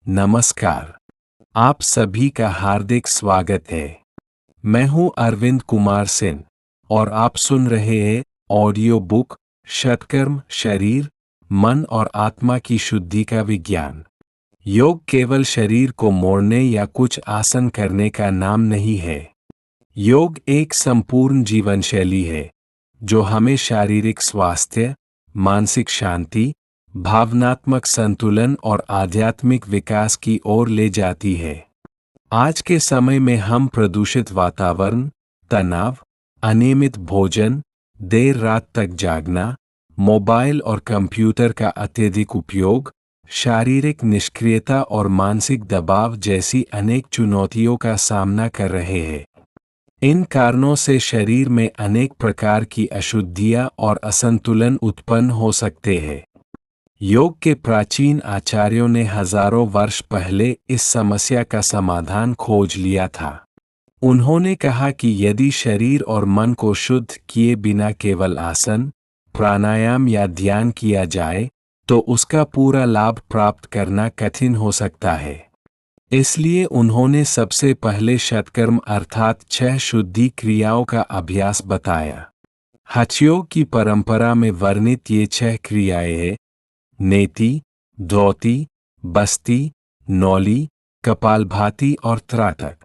नमस्कार। आप सभी का हार्दिक स्वागत है। मैं हूं अरविंद कुमार सिंह और आप सुन रहे हैं ऑडियो बुक षटकर्म शरीर, मन और आत्मा की शुद्धि का विज्ञान। योग केवल शरीर को मोड़ने या कुछ आसन करने का नाम नहीं है। योग एक संपूर्ण जीवन शैली है जो हमें शारीरिक स्वास्थ्य, मानसिक शांति, भावनात्मक संतुलन और आध्यात्मिक विकास की ओर ले जाती है। आज के समय में हम प्रदूषित वातावरण, तनाव, अनियमित भोजन, देर रात तक जागना, मोबाइल और कंप्यूटर का अत्यधिक उपयोग, शारीरिक निष्क्रियता और मानसिक दबाव जैसी अनेक चुनौतियों का सामना कर रहे हैं। इन कारणों से शरीर में अनेक प्रकार की अशुद्धियां और असंतुलन उत्पन्न हो सकते हैं। योग के प्राचीन आचार्यों ने हजारों वर्ष पहले इस समस्या का समाधान खोज लिया था। उन्होंने कहा कि यदि शरीर और मन को शुद्ध किए बिना केवल आसन, प्राणायाम या ध्यान किया जाए तो उसका पूरा लाभ प्राप्त करना कठिन हो सकता है। इसलिए उन्होंने सबसे पहले षटकर्म अर्थात 6 शुद्धि क्रियाओं का अभ्यास बताया। हठयोग की परंपरा में वर्णित ये 6 क्रियाएं हैं: नेति, धौति, बस्ती, नौली, कपालभाति और त्राटक।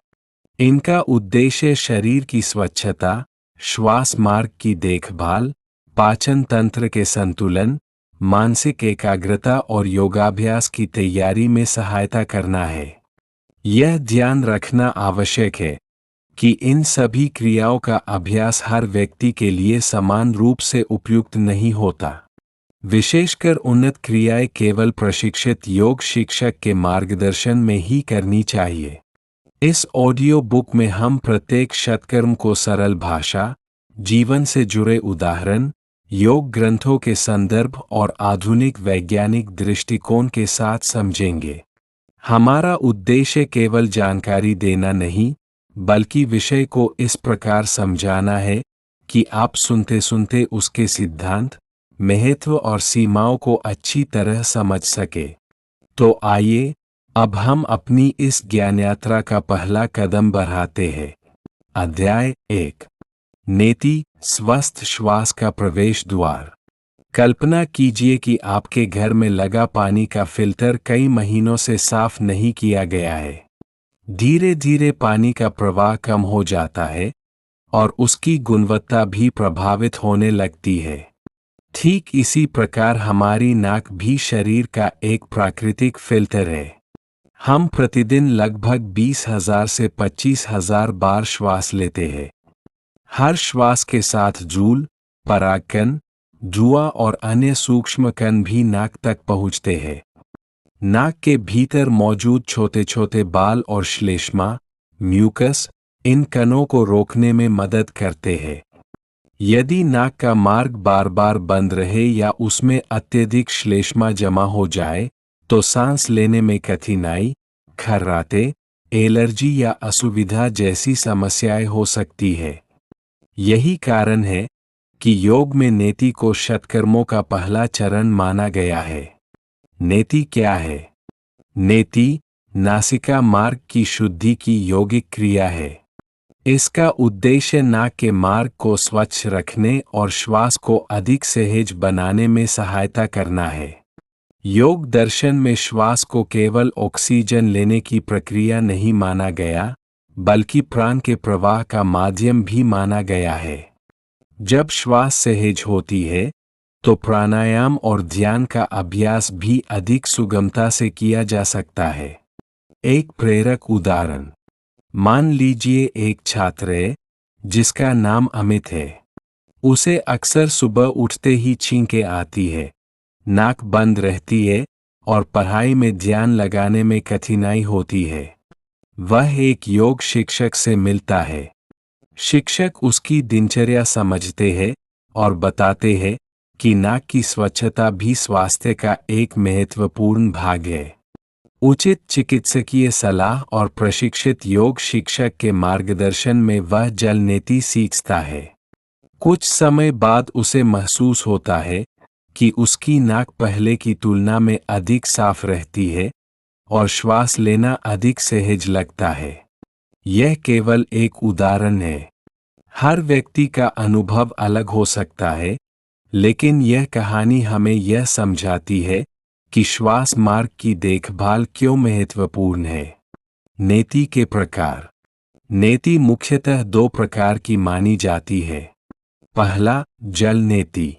इनका उद्देश्य शरीर की स्वच्छता, श्वास मार्ग की देखभाल, पाचन तंत्र के संतुलन, मानसिक एकाग्रता और योगाभ्यास की तैयारी में सहायता करना है। यह ध्यान रखना आवश्यक है कि इन सभी क्रियाओं का अभ्यास हर व्यक्ति के लिए समान रूप से उपयुक्त नहीं होता। विशेषकर उन्नत क्रियाएं केवल प्रशिक्षित योग शिक्षक के मार्गदर्शन में ही करनी चाहिए। इस ऑडियो बुक में हम प्रत्येक षटकर्म को सरल भाषा, जीवन से जुड़े उदाहरण, योग ग्रंथों के संदर्भ और आधुनिक वैज्ञानिक दृष्टिकोण के साथ समझेंगे। हमारा उद्देश्य केवल जानकारी देना नहीं, बल्कि विषय को इस प्रकार समझाना है कि आप सुनते सुनते उसके सिद्धांत, महत्व और सीमाओं को अच्छी तरह समझ सके। तो आइए अब हम अपनी इस ज्ञान यात्रा का पहला कदम बढ़ाते हैं। अध्याय 1। नेति, स्वस्थ श्वास का प्रवेश द्वार। कल्पना कीजिए कि आपके घर में लगा पानी का फिल्टर कई महीनों से साफ नहीं किया गया है। धीरे धीरे पानी का प्रवाह कम हो जाता है और उसकी गुणवत्ता भी प्रभावित होने लगती है। ठीक इसी प्रकार हमारी नाक भी शरीर का एक प्राकृतिक फिल्टर है। हम प्रतिदिन लगभग 20,000 से 25,000 बार श्वास लेते हैं। हर श्वास के साथ जूल, परागकण, धुआं और अन्य सूक्ष्म कण भी नाक तक पहुंचते हैं। नाक के भीतर मौजूद छोटे छोटे बाल और श्लेष्मा, म्यूकस, इन कणों को रोकने में मदद करते हैं। यदि नाक का मार्ग बार बार बंद रहे या उसमें अत्यधिक श्लेष्मा जमा हो जाए तो सांस लेने में कठिनाई, खर्राटे, एलर्जी या असुविधा जैसी समस्याएं हो सकती है। यही कारण है कि योग में नेति को षटकर्मों का पहला चरण माना गया है। नेति क्या है? नेति नासिका मार्ग की शुद्धि की यौगिक क्रिया है। इसका उद्देश्य नाक के मार्ग को स्वच्छ रखने और श्वास को अधिक सहज बनाने में सहायता करना है। योग दर्शन में श्वास को केवल ऑक्सीजन लेने की प्रक्रिया नहीं माना गया, बल्कि प्राण के प्रवाह का माध्यम भी माना गया है। जब श्वास सहज होती है तो प्राणायाम और ध्यान का अभ्यास भी अधिक सुगमता से किया जा सकता है। एक प्रेरक उदाहरण, मान लीजिए एक छात्र है जिसका नाम अमित है। उसे अक्सर सुबह उठते ही छींकें आती है, नाक बंद रहती है और पढ़ाई में ध्यान लगाने में कठिनाई होती है। वह एक योग शिक्षक से मिलता है। शिक्षक उसकी दिनचर्या समझते हैं और बताते हैं कि नाक की स्वच्छता भी स्वास्थ्य का एक महत्वपूर्ण भाग है। उचित चिकित्सकीय सलाह और प्रशिक्षित योग शिक्षक के मार्गदर्शन में वह जल नेति सीखता है। कुछ समय बाद उसे महसूस होता है कि उसकी नाक पहले की तुलना में अधिक साफ रहती है और श्वास लेना अधिक सहज लगता है। यह केवल एक उदाहरण है। हर व्यक्ति का अनुभव अलग हो सकता है, लेकिन यह कहानी हमें यह समझाती है कि श्वास मार्ग की देखभाल क्यों महत्वपूर्ण है। नेति के प्रकार। नेति मुख्यतः दो प्रकार की मानी जाती है। पहला, जल नेति।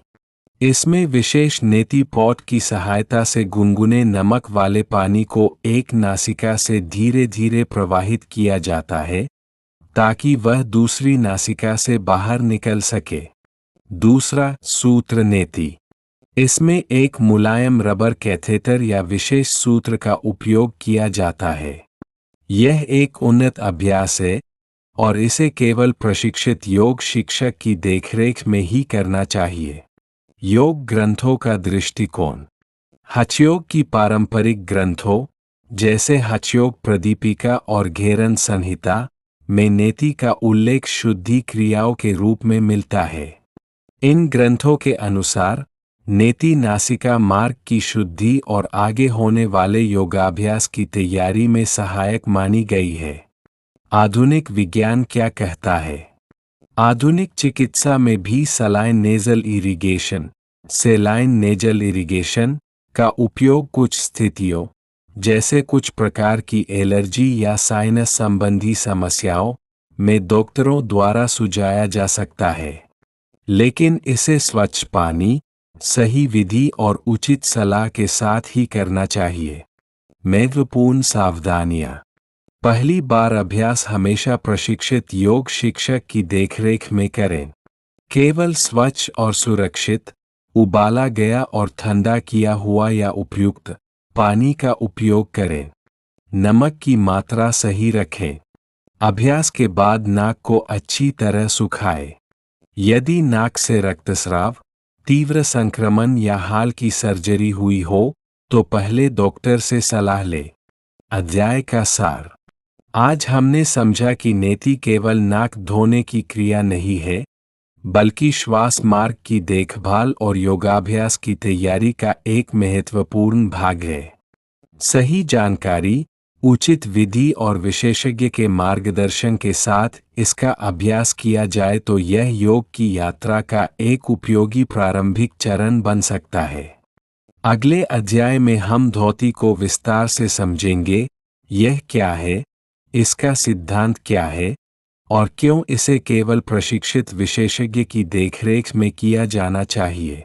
इसमें विशेष नेति पॉट की सहायता से गुनगुने नमक वाले पानी को एक नासिका से धीरे धीरे प्रवाहित किया जाता है ताकि वह दूसरी नासिका से बाहर निकल सके। दूसरा, सूत्र नेति। इसमें एक मुलायम रबर कैथेटर या विशेष सूत्र का उपयोग किया जाता है। यह एक उन्नत अभ्यास है और इसे केवल प्रशिक्षित योग शिक्षक की देखरेख में ही करना चाहिए। योग ग्रंथों का दृष्टिकोण। हठयोग की पारंपरिक ग्रंथों जैसे हठयोग प्रदीपिका और घेरन संहिता में नेति का उल्लेख शुद्धि क्रियाओं के रूप में मिलता है। इन ग्रंथों के अनुसार नेति नासिका मार्ग की शुद्धि और आगे होने वाले योगाभ्यास की तैयारी में सहायक मानी गई है। आधुनिक विज्ञान क्या कहता है? आधुनिक चिकित्सा में भी saline nasal irrigation, सेलाइन nasal irrigation का उपयोग कुछ स्थितियों जैसे कुछ प्रकार की एलर्जी या साइनस संबंधी समस्याओं में डॉक्टरों द्वारा सुझाया जा सकता है, लेकिन इसे स्वच्छ पानी, सही विधि और उचित सलाह के साथ ही करना चाहिए। महत्वपूर्ण सावधानियां। पहली बार अभ्यास हमेशा प्रशिक्षित योग शिक्षक की देखरेख में करें। केवल स्वच्छ और सुरक्षित, उबाला गया और ठंडा किया हुआ या उपयुक्त पानी का उपयोग करें। नमक की मात्रा सही रखें। अभ्यास के बाद नाक को अच्छी तरह सुखाएं। यदि नाक से रक्तस्राव, तीव्र संक्रमण या हाल की सर्जरी हुई हो तो पहले डॉक्टर से सलाह लें। अध्याय का सार। आज हमने समझा कि नेति केवल नाक धोने की क्रिया नहीं है, बल्कि श्वास मार्ग की देखभाल और योगाभ्यास की तैयारी का एक महत्वपूर्ण भाग है। सही जानकारी, उचित विधि और विशेषज्ञ के मार्गदर्शन के साथ इसका अभ्यास किया जाए तो यह योग की यात्रा का एक उपयोगी प्रारंभिक चरण बन सकता है। अगले अध्याय में हम धोती को विस्तार से समझेंगे। यह क्या है, इसका सिद्धांत क्या है और क्यों इसे केवल प्रशिक्षित विशेषज्ञ की देखरेख में किया जाना चाहिए।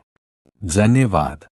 धन्यवाद।